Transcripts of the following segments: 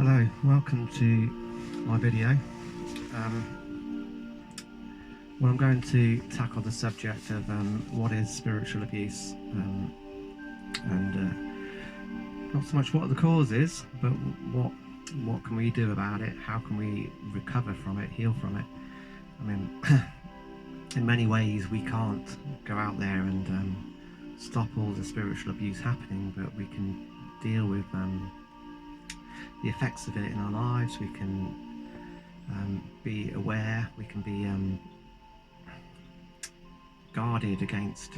Hello, welcome to my video. Well, I'm going to tackle the subject of what is spiritual abuse, and not so much what the cause is, but what can we do about it? How can we recover from it, heal from it? I mean, in many ways we can't go out there and stop all the spiritual abuse happening, but we can deal with the effects of it in our lives. We can be aware, we can be guarded against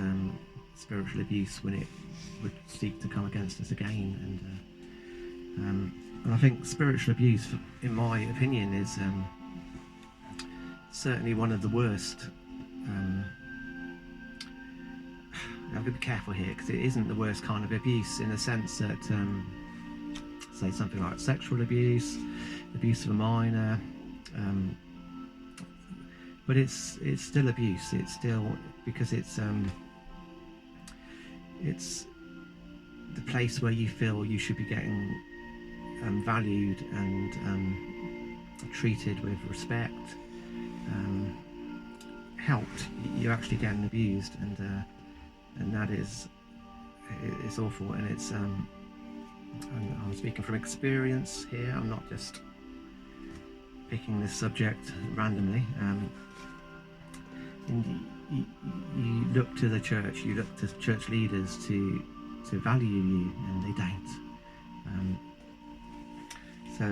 spiritual abuse when it would seek to come against us again. And I think spiritual abuse, in my opinion, is certainly one of the worst. I've got to be careful here, because it isn't the worst kind of abuse, in the sense that say something like sexual abuse, abuse of a minor, but it's still abuse. It's still, because it's the place where you feel you should be getting valued and treated with respect, helped. You're actually getting abused, and that is, it's awful. And it's I'm speaking from experience here. I'm not just picking this subject randomly. And you look to the church, you look to church leaders to value you, and they don't. So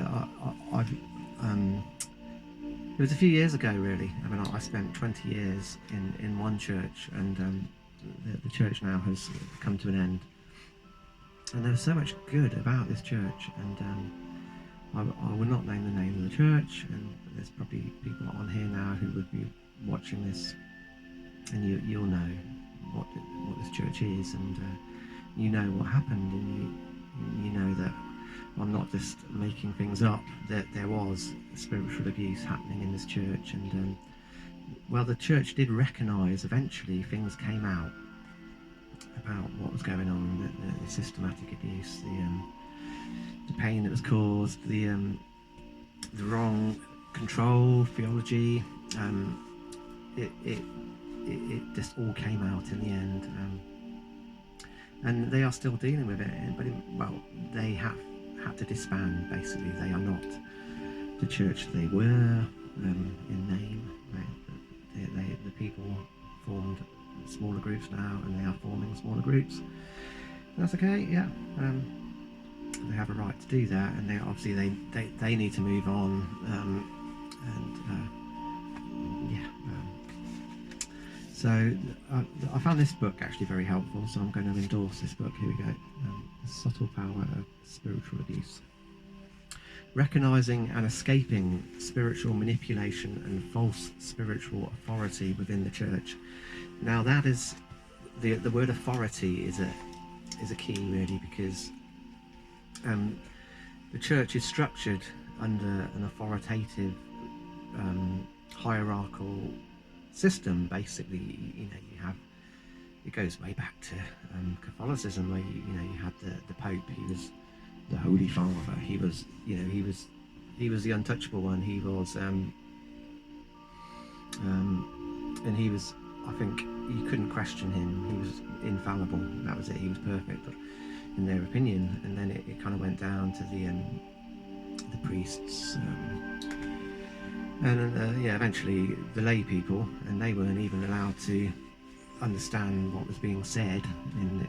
it was a few years ago, really. I mean, I spent 20 years in one church, and the church now has come to an end. And there was so much good about this church, and I will not name the name of the church, and there's probably people on here now who would be watching this, and you'll know what this church is, and you know what happened, and you know that I'm not just making things up, that there was spiritual abuse happening in this church. And well, the church did recognise, eventually things came out about what was going on, the systematic abuse, the pain that was caused, the wrong control theology. It just all came out in the end, and they are still dealing with it. But they have had to disband. Basically, they are not the church they were in name. The people formed smaller groups now, and they are forming smaller groups. That's okay. Yeah, they have a right to do that, and they obviously they need to move on. So I found this book actually very helpful, so I'm going to endorse this book. Here we go. The Subtle Power of Spiritual Abuse. Recognising and escaping spiritual manipulation and false spiritual authority within the church. Now, that is the word authority is a key, really, because the church is structured under an authoritative hierarchical system. Basically, you have, it goes way back to Catholicism, where you had the Pope. He was the Holy Father. He was the untouchable one. He was and he was, I think you couldn't question him. He was infallible. That was it. He was perfect, in their opinion. And then it kind of went down to the priests, and eventually the lay people, and they weren't even allowed to understand what was being said in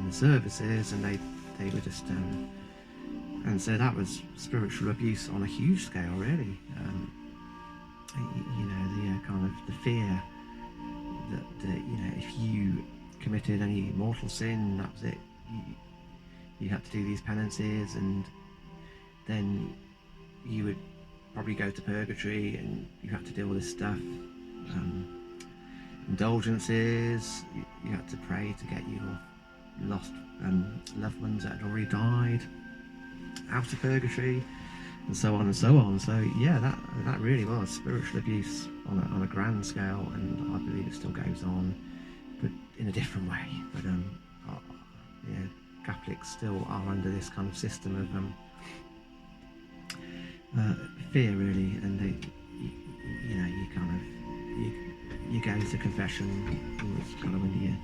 the services, and they were just and so that was spiritual abuse on a huge scale, really. The kind of the fear that if you committed any mortal sin, that was it. You had to do these penances, and then you would probably go to purgatory, and you had to deal with this stuff. Indulgences, you had to pray to get your lost loved ones that had already died out of purgatory, and so on and so on. So yeah, that really was spiritual abuse on a grand scale, and I believe it still goes on, but in a different way. But Catholics still are under this kind of system fear really, and you kind of you go to confession, it's kind of when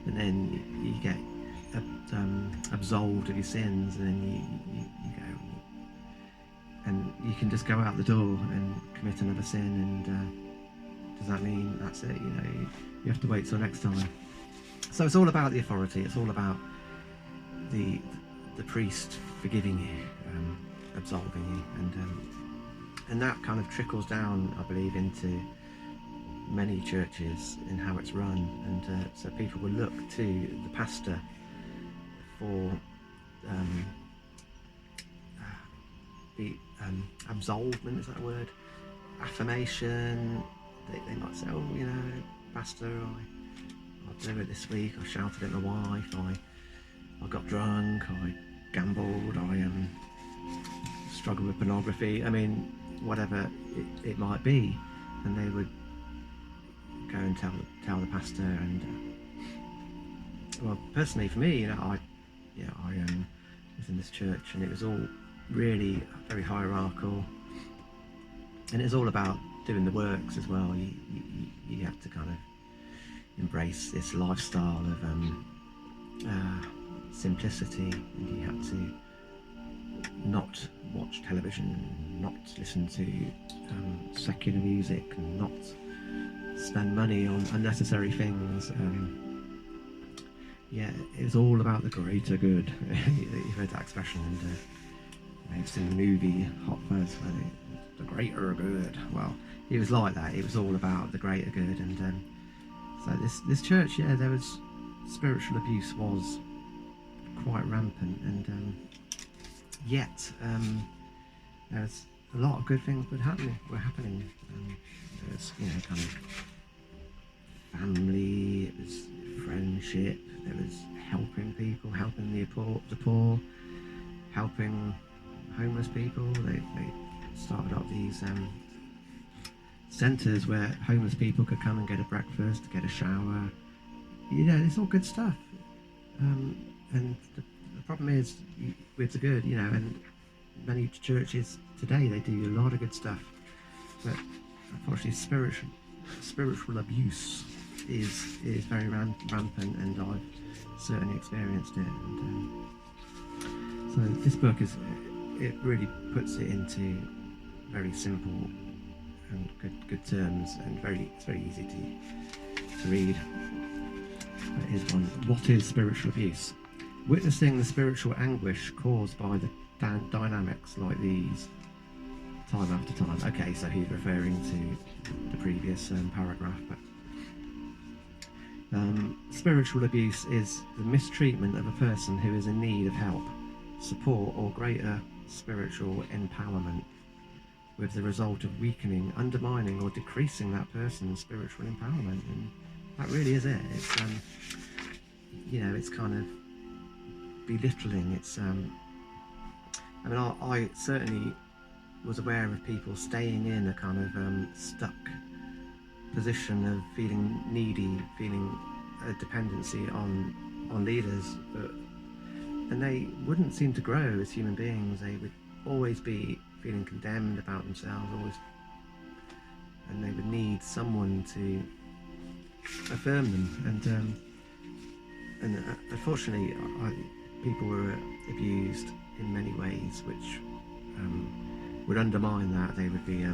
and then you get absolved of your sins, and then you go and you can just go out the door and commit another sin, and does that mean that's it? You have to wait till next time. So it's all about the authority. It's all about the priest forgiving you, absolving you, and that kind of trickles down, I believe, into many churches in how it's run, and so people will look to the pastor for the absolvement, is that a word? Affirmation. They might say, oh, pastor, I blew it this week, I shouted at my wife, I got drunk, I gambled, I struggled with pornography, whatever it might be, and they would go and tell the pastor. And well, personally for me, I was in this church, and it was all really very hierarchical, and it's all about doing the works as well. You have to kind of embrace this lifestyle of simplicity, and you have to not watch television, not listen to secular music, and not spend money on unnecessary things. It was all about the greater good. You've heard that expression, and maybe seen the movie Hot Fuzz, where the greater good. Well, it was like that. It was all about the greater good, and so this church, there was spiritual abuse was quite rampant, and yet there was a lot of good things were happening. There was kind of family, it was friendship, there was helping people, helping the poor, helping homeless people. They started up these centres where homeless people could come and get a breakfast, get a shower. It's all good stuff. And the problem is with the good, and many churches today, they do a lot of good stuff, but unfortunately spiritual abuse is very rampant, and I've certainly experienced it. And so this book it really puts it into very simple and good terms, and it's very easy to read. Here's one. What is spiritual abuse? Witnessing the spiritual anguish caused by the dynamics like these, time after time. Okay, so he's referring to the previous paragraph, but spiritual abuse is the mistreatment of a person who is in need of help, support, or greater spiritual empowerment, with the result of weakening, undermining, or decreasing that person's spiritual empowerment. And that really is it. It's it's kind of belittling. It's I certainly was aware of people staying in a kind of stuck position of feeling needy, feeling a dependency on leaders, and they wouldn't seem to grow as human beings. They would always be feeling condemned about themselves, and they would need someone to affirm them. And unfortunately, people were abused in many ways, which would undermine that. They would be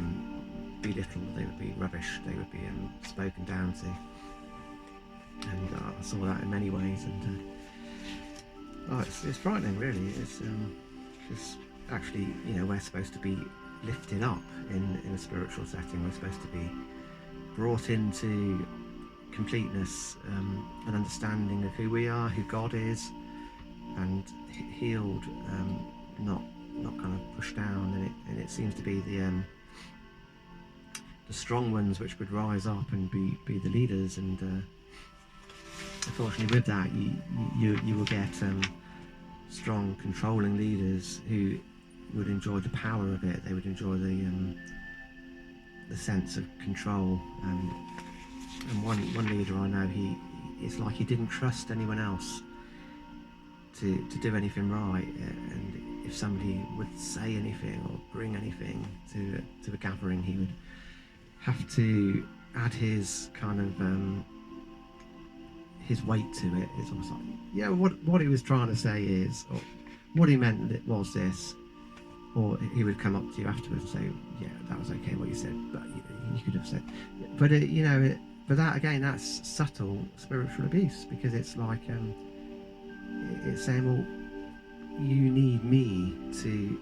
belittled, they would be rubbish, they would be spoken down to, and I saw that in many ways. And it's frightening, really. It's because actually, we're supposed to be lifted up in a spiritual setting. We're supposed to be brought into completeness, an understanding of who we are, who God is, and healed, not kind of pushed down. And it seems to be the strong ones which would rise up and be the leaders. And unfortunately, with that, you will get strong, controlling leaders who would enjoy the power of it. They would enjoy the sense of control. And one leader I know, it's like he didn't trust anyone else to do anything right, and if somebody would say anything or bring anything to a gathering, he would have to add his kind of his weight to it. It's almost like, yeah, what he was trying to say is, or what he meant was this, or he would come up to you afterwards and say, yeah, that was okay what you said, but you could have said, but but that again, that's subtle spiritual abuse, because it's like it's saying, well, you need me to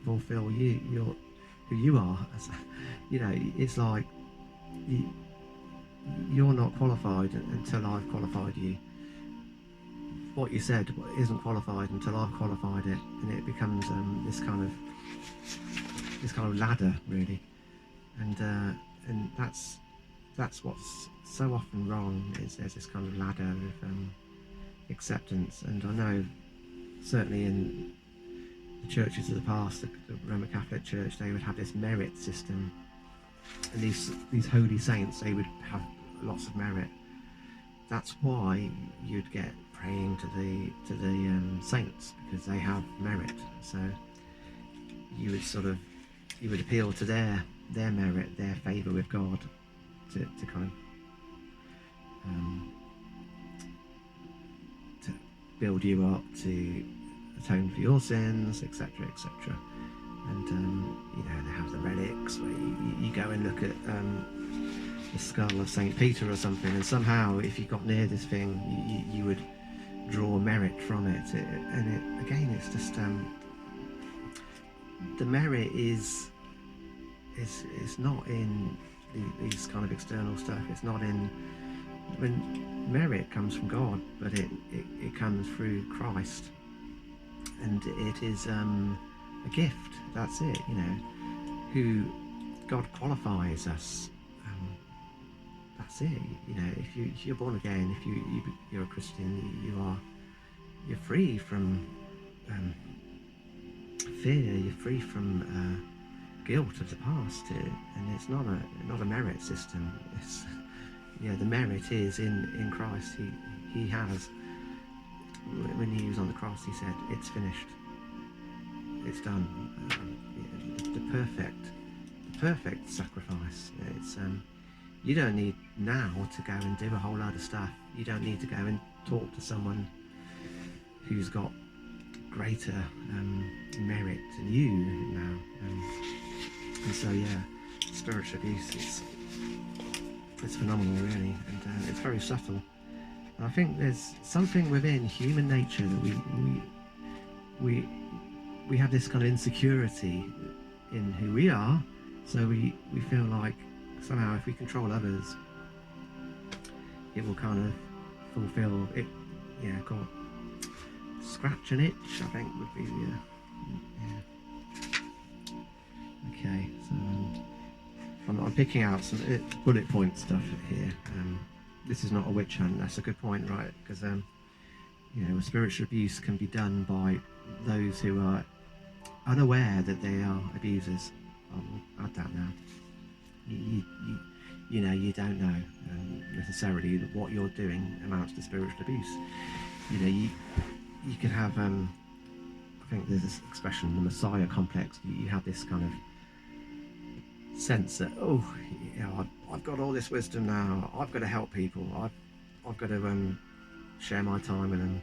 fulfill your who you are. It's like you're not qualified until I've qualified you. What you said isn't qualified until I've qualified it, and it becomes this kind of ladder, really, and that's what's so often wrong. Is there's this kind of ladder of acceptance, and I know certainly in the churches of the past, the Roman Catholic Church, they would have this merit system, and these holy saints, they would have lots of merit. That's why you'd get praying to the saints, because they have merit. So you would appeal to their merit, their favour with God, to kind of to build you up, to atone for your sins, etc., etc. And they have the relics where you go and look at the skull of Saint Peter or something, and somehow if you got near this thing, you would draw merit from it. Again, it's just the merit is not in these kind of external stuff. It's not in, when merit comes from God, but it comes through Christ, and it is a gift. That's it. Who God qualifies us. That's it. If you're born again, if you're a Christian, you're free from fear. You're free from guilt of the past, and it's not a merit system. It's the merit is in Christ. He has, when he was on the cross, he said, "It's finished. It's done." The perfect sacrifice. It's you don't need now to go and do a whole load of stuff. You don't need to go and talk to someone who's got greater merit than you now. And so, spiritual abuse, it's phenomenal, really, and it's very subtle. And I think there's something within human nature that we have this kind of insecurity in who we are. So we feel like somehow if we control others, it will kind of fulfill it. God, scratch an itch, I think, would be okay. So I'm picking out some bullet point stuff here. This is not a witch hunt. That's a good point, right? Because spiritual abuse can be done by those who are unaware that they are abusers. I'll add that now. You don't know necessarily that what you're doing amounts to spiritual abuse. You could have I think there's this expression, the Messiah complex. You have this kind of sense that, I've got all this wisdom now, I've got to help people, I've got to share my time with them.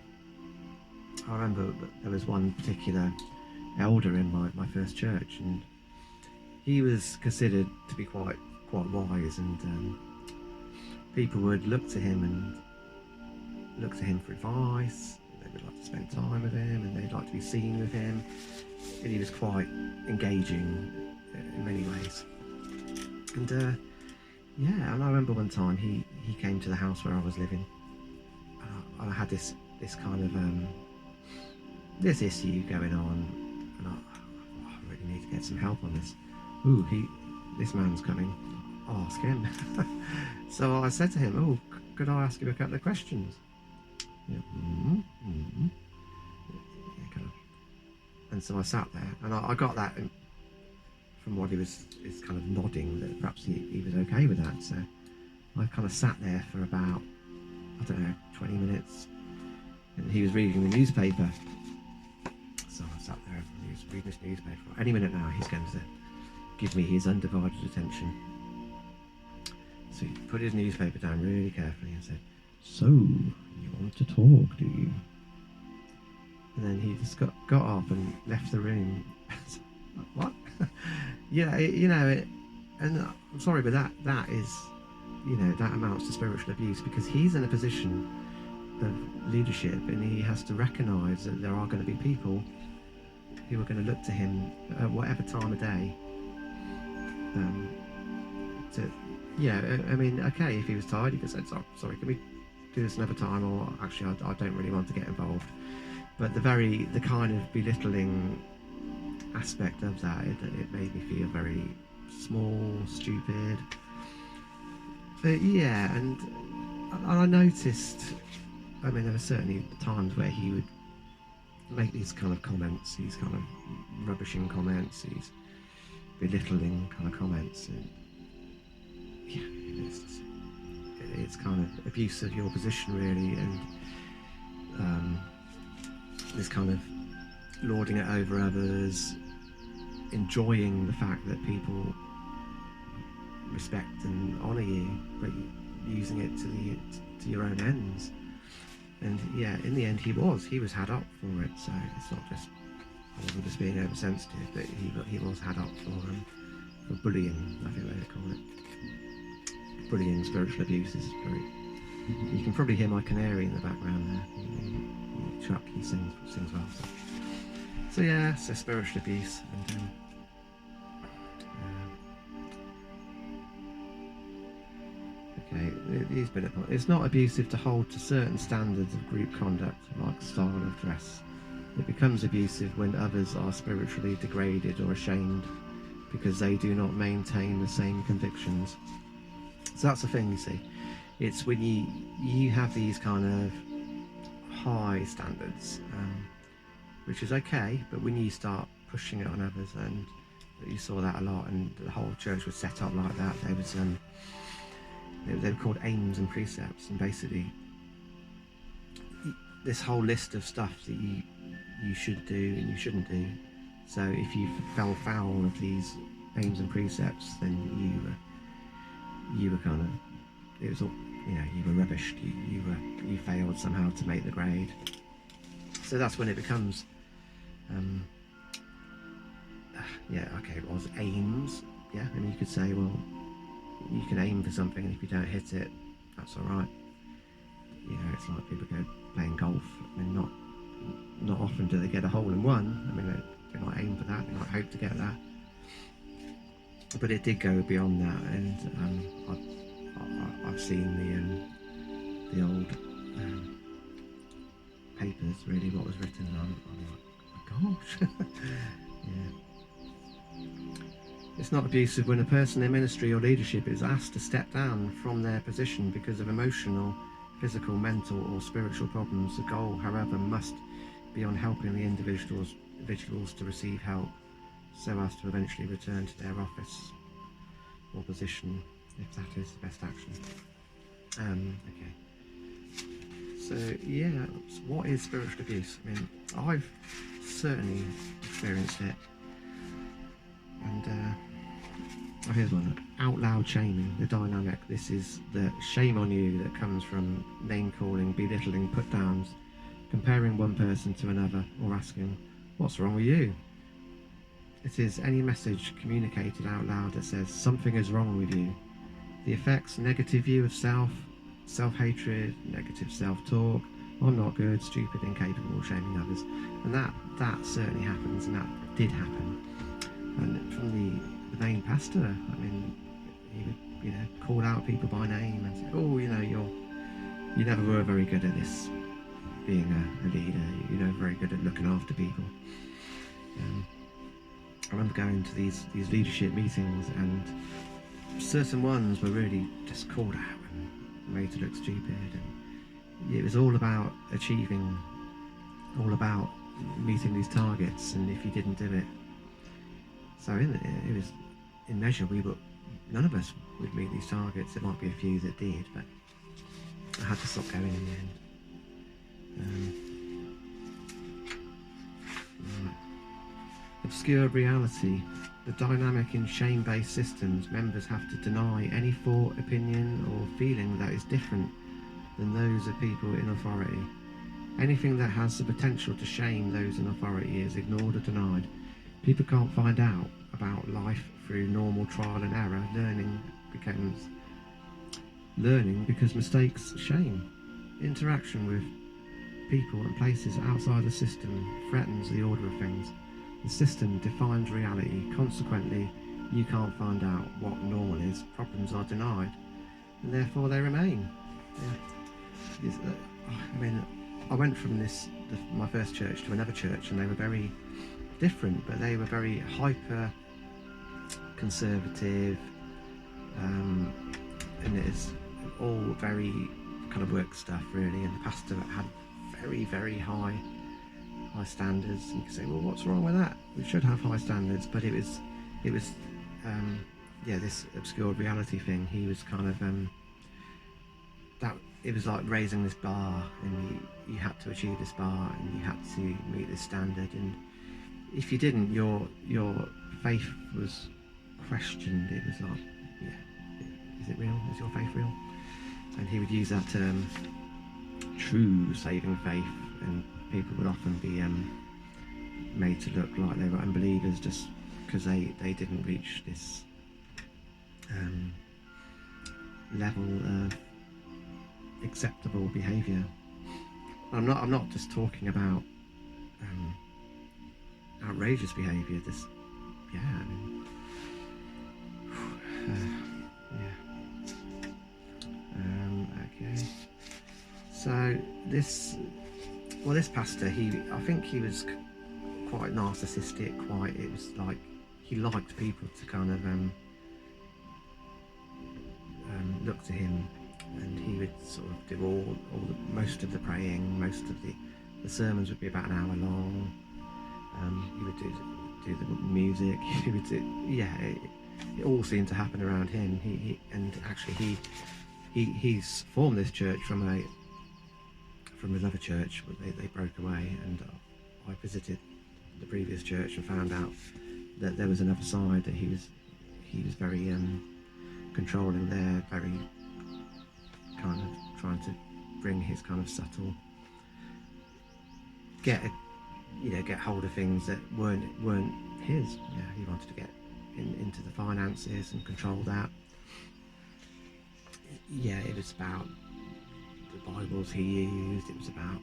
I remember there was one particular elder in my first church, and he was considered to be quite wise, and people would look to him for advice. They would like to spend time with him, and they'd like to be seen with him, and he was quite engaging in many ways. And and I remember one time he came to the house where I was living, and I had this kind of this issue going on, and I really need to get some help on this. This man's coming. I'll ask him. So I said to him, could I ask you a couple of questions? And so I sat there, and I got that from what he was kind of nodding, that perhaps he was okay with that. So I kind of sat there for about, 20 minutes, and he was reading the newspaper, reading his newspaper. Any minute now he's going to give me his undivided attention. So he put his newspaper down really carefully and said, "So, you want to talk, do you?" And then he just got up and left the room. What? And I'm sorry, but that is, that amounts to spiritual abuse, because he's in a position of leadership and he has to recognise that there are going to be people who are going to look to him at whatever time of day. Okay, if he was tired, he could say, "Sorry, can we do this another time?" Or actually, I don't really want to get involved. But the kind of belittling aspect of that, it made me feel very small, stupid. But yeah, and I noticed, there were certainly times where he would make these kind of comments, these kind of rubbishing comments, these belittling kind of comments, and yeah, it's kind of abuse of your position, really, and this kind of lording it over others, enjoying the fact that people respect and honour you, but using it to your own ends. And yeah, in the end, he was had up for it. So it's not just, I wasn't just being oversensitive, but he was had up for bullying, I think they call it. Bullying, spiritual abuse is very. You can probably hear my canary in the background there. Chuck, he sings well. So yeah, so spiritual abuse, and okay, these bullet points. It's not abusive to hold to certain standards of group conduct, like style of dress. It becomes abusive when others are spiritually degraded or ashamed because they do not maintain the same convictions. So that's the thing, you see. It's when you have these kind of high standards, which is okay, but when you start pushing it on others, and you saw that a lot, and the whole church was set up like that. There was they were called aims and precepts, and basically this whole list of stuff that you should do and you shouldn't do. So if you fell foul of these aims and precepts, then you were kind of, it was all, you were rubbished. You failed somehow to make the grade. So that's when it becomes it was aims. Yeah, and you could say, well, you can aim for something, and if you don't hit it, that's all right. It's like people go playing golf. Not often do they get a hole in one. They might aim for that, they might hope to get that. But it did go beyond that, and I've seen the old papers, really, what was written, and I'm like, oh gosh. Yeah. It's not abusive when a person in ministry or leadership is asked to step down from their position because of emotional, physical, mental or spiritual problems. The goal, however, must be on helping the individuals to receive help so as to eventually return to their office or position, if that is the best action. Okay. So yeah, what is spiritual abuse? I've certainly experienced it. And here's one. Out loud shaming, the dynamic. This is the shame on you that comes from name calling, belittling, put downs, comparing one person to another, or asking, "What's wrong with you?" It is any message communicated out loud that says something is wrong with you. The effects: negative view of self, self-hatred, negative self-talk, I'm not good, stupid, incapable, shaming others. And that certainly happens, and that did happen. And from the main pastor, he would, call out people by name and say, "Oh, you never were very good at this, being a leader. You're never very good at looking after people." I remember going to these leadership meetings, and certain ones were really just called out and made to look stupid. And it was all about achieving, all about meeting these targets, and if you didn't do it. So it was, in measure, none of us would meet these targets. There might be a few that did, but I had to stop going in the end. Right. Obscure reality. The dynamic in shame-based systems, members have to deny any thought, opinion or feeling that is different than those of people in authority. Anything that has the potential to shame those in authority is ignored or denied. People can't find out about life through normal trial and error. Learning because mistakes shame. Interaction with people and places outside the system threatens the order of things. The system defines reality. Consequently, you can't find out what normal is. Problems are denied, and therefore they remain. Yeah. I mean, I went from my first church to another church, and they were very different, but they were very hyper conservative, and it's all very kind of work stuff really. And the pastor had very, very high standards, and you can say, well, what's wrong with that? We should have high standards. But it was this obscured reality thing. He was kind of that it was like raising this bar, and you had to achieve this bar, and you had to meet this standard, and if you didn't, your faith was questioned. It was like, is it real? Is your faith real? And he would use that term, true saving faith, and people would often be made to look like they were unbelievers just because they didn't reach this level of acceptable behaviour. I'm not just talking about outrageous behaviour. Okay. So this pastor, I think he was quite narcissistic. It was like he liked people to kind of look to him, and he would sort of do most of the praying. Most of the sermons would be about an hour long. He would do the music. He would do, it all seemed to happen around him. He's formed this church from another church. They broke away, and I visited the previous church and found out that there was another side, that he was very controlling there, very kind of trying to bring his kind of subtle get hold of things that weren't his. He wanted to get into the finances and control that. It was about the Bibles he used. It was about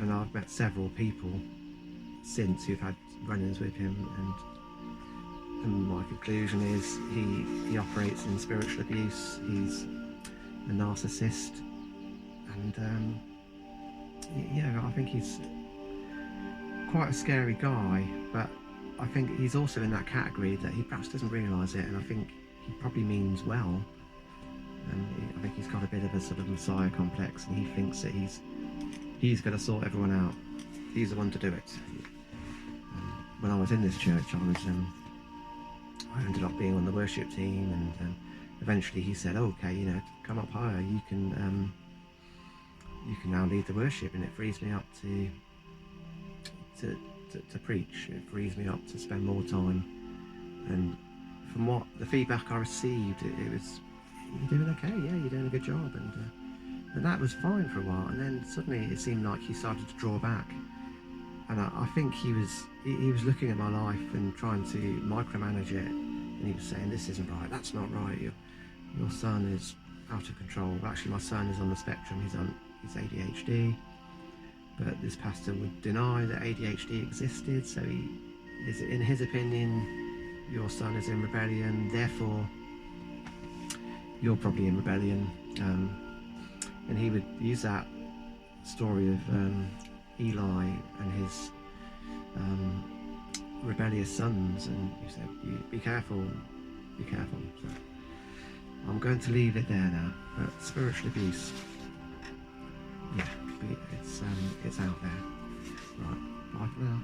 and I've met several people since who've had run-ins with him, and my conclusion is he operates in spiritual abuse. He's a narcissist, and I think he's quite a scary guy, but I think he's also in that category that he perhaps doesn't realise it, and I think he probably means well. And I think he's got a bit of a sort of messiah complex, and he thinks that he's going to sort everyone out. He's the one to do it. When I was in this church, I ended up being on the worship team, and eventually he said, "Okay, come up higher. You can now lead the worship," and it frees me up to preach. It frees me up to spend more time. And from what the feedback I received, it was, "You're doing okay. Yeah, you're doing a good job," and that was fine for a while. And then suddenly it seemed like he started to draw back, and I think he was looking at my life and trying to micromanage it, and he was saying, "This isn't right. That's not right. Your son is out of control." Actually, my son is on the spectrum. He's ADHD, but this pastor would deny that ADHD existed. So in his opinion, your son is in rebellion, therefore you're probably in rebellion. And he would use that story of Eli and his rebellious sons, and he said, be careful. So I'm going to leave it there now. But spiritual abuse, it's out there. Right, bye for now.